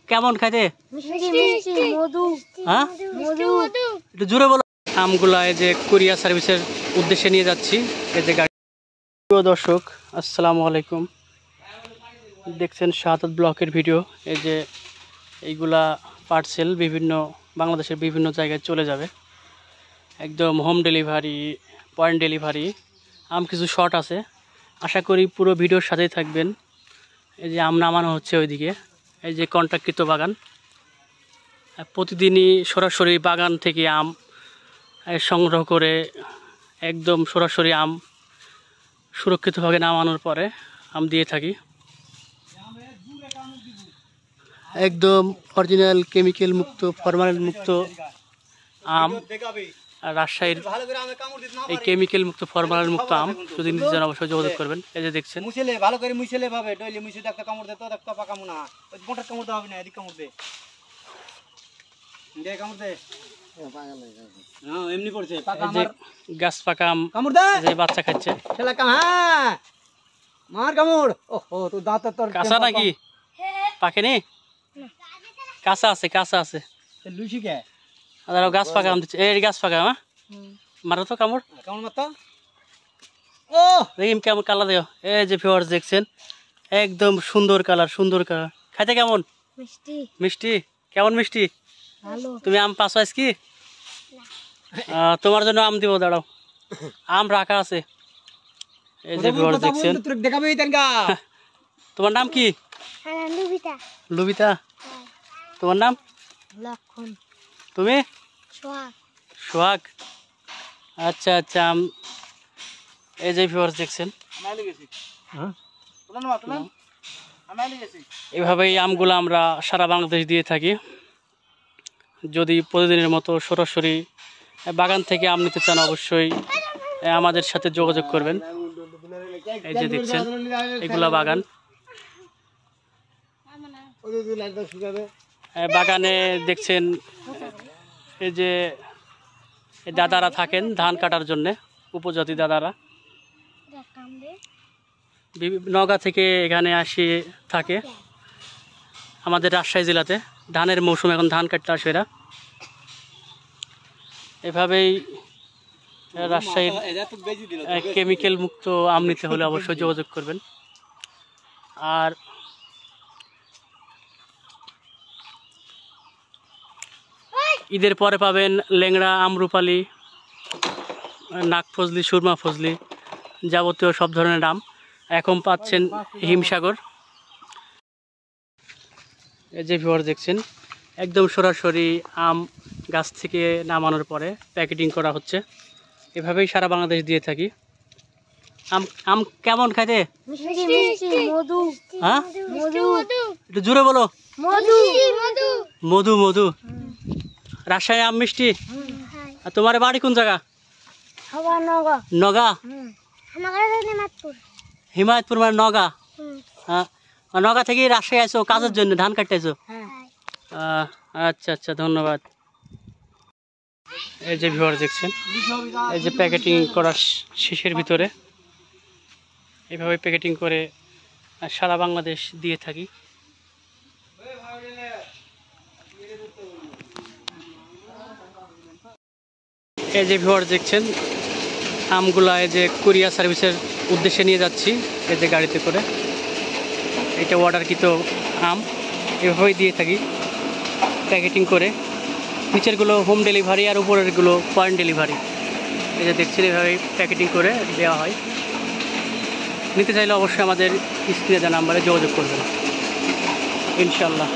কেমন খাইতে? হ্যাঁ একটু জোরে বলো। আমগুলা এই যে কুরিয়ার সার্ভিসের উদ্দেশ্যে নিয়ে যাচ্ছি। এই যে গাড়ি। প্রিয় দর্শক আসসালামু আলাইকুম, দেখছেন শাহাদাত ব্লকের ভিডিও। এই যে এইগুলা পার্সেল বিভিন্ন বাংলাদেশের বিভিন্ন জায়গায় চলে যাবে, একদম হোম ডেলিভারি, পয়েন্ট ডেলিভারি। আম কিছু শর্ট আছে, আশা করি পুরো ভিডিওর সাথেই থাকবেন। এই যে আম নামানো হচ্ছে ওইদিকে, এই যে কন্ট্রাক্টকৃত বাগান। প্রতিদিনই সরাসরি বাগান থেকে আম সংগ্রহ করে একদম সরাসরি আম সুরক্ষিতভাবে নামানোর পরে আম দিয়ে থাকি। একদম অরিজিনাল কেমিক্যাল মুক্ত, ফরমালিন মুক্ত আম। আর রাজশাহীর এই কেমিক্যাল মুক্ত, ফরমালিন মুক্ত আম যদি নিতে চান অবশ্যই যোগাযোগ করবেন। এই যে দেখছেন ভালো করে মুছলে ভাবে ডইলে মুছে দেখতে কামড় দে, তো দেখতে পাকা মুনা ওই মোটা কামড় দাও না, এদিক কামড় দে, দে কামড় দে। হ্যাঁ এমনি পড়ছে পাকা আমার গাছ পাকা আম কামড় দে, যে বাচ্চা খাচ্ছে খেলা কাম। হ্যাঁ মার কামড়। ওহো তো দাঁত তোর কাঁচা নাকি? পাকেনি? কাঁচা আছে, কাঁচা আছে। লুচি কে আর গাছ পাকা আম দিচ্ছে। এই গাছ পাকা। হ্যাঁ মারো তো কামড়, কামড় মারতো। ও দেখিম কেমন কালার দেও। এই যে ভিউয়ার্স দেখছেন একদম সুন্দর কালার, সুন্দর কালার। খাইতে কেমন? মিষ্টি। মিষ্টি? কেমন মিষ্টি? ভালো। তুমি আম পাস আইস কি? তোমার জন্য আম দিব, দাঁড়াও, আম রাখা আছে। এই যে ভিউয়ার্স দেখছেন। দেখাবে তেনকা। তোমার নাম কি? হ্যাঁ লুবিতা। লুবিতা। তোমার নাম? লক্ষণ। তুমি? সোহাগ। সোহাগ। আচ্ছা আচ্ছা। আম এই যে ভিউয়ার্স দেখছেন এভাবেই আমগুলো আমরা সারা বাংলাদেশ দিয়ে থাকি। যদি প্রতিদিনের মতো সরাসরি বাগান থেকে আম নিতে চান অবশ্যই আমাদের সাথে যোগাযোগ করবেন। এই যে দেখছেন এগুলা বাগান। বাগানে দেখছেন এই যে দাদারা থাকেন ধান কাটার জন্যে, উপজাতি দাদারা নওগাঁ থেকে এখানে আসি থাকে আমাদের রাজশাহী জেলাতে। ধানের মৌসুম, এখন ধান কাটতে আসে এরা। এভাবেই রাজশাহীর কেমিক্যাল মুক্ত আম নিতে হলে অবশ্যই যোগাযোগ করবেন। আর ঈদের পরে পাবেন ল্যাংড়া, আমরুপালি, নাগফজলি, সুরমা ফজলি, যাবতীয় সব ধরনের আম। এখন পাচ্ছেন হিমসাগর। এই যে ভিউয়ার দেখছেন একদম সরাসরি আম গাছ থেকে নামানোর পরে প্যাকেটিং করা হচ্ছে। এভাবেই সারা বাংলাদেশ দিয়ে থাকি। আম আম কেমন খাইতে? মধু। হ্যাঁ মধু। একটু জোরে বলো। মধু। মধু। মধু। রাজশাহী আম মিষ্টি। আর তোমার বাড়ি কোন জায়গা? নগা। হিমায়তপুর মানে নগা। হ্যাঁ নগা থেকে রাজশাহী আইসো কাজের জন্য, ধান কাটতে আইসো? আচ্ছা আচ্ছা, ধন্যবাদ। এই যে ভিউয়ার দেখছেন এই যে প্যাকেটিং করা শেষের ভিতরে এইভাবে প্যাকেটিং করে সারা বাংলাদেশ দিয়ে থাকি। এই যে ভিউয়ার দেখছেন আমগুলা এই যে কুরিয়ার সার্ভিসের উদ্দেশ্যে নিয়ে যাচ্ছি এই যে গাড়িতে করে। এটা অর্ডারকৃত আম, এভাবেই দিয়ে থাকি প্যাকেটিং করে। নিচেরগুলো হোম ডেলিভারি আর উপরেরগুলো পয়েন্ট ডেলিভারি। এই যে দেখছেন এভাবেই প্যাকেটিং করে দেওয়া হয়। নিতে চাইলে অবশ্যই আমাদের স্ক্রিনে দেওয়া নাম্বারে যোগাযোগ করবেন ইনশাল্লাহ।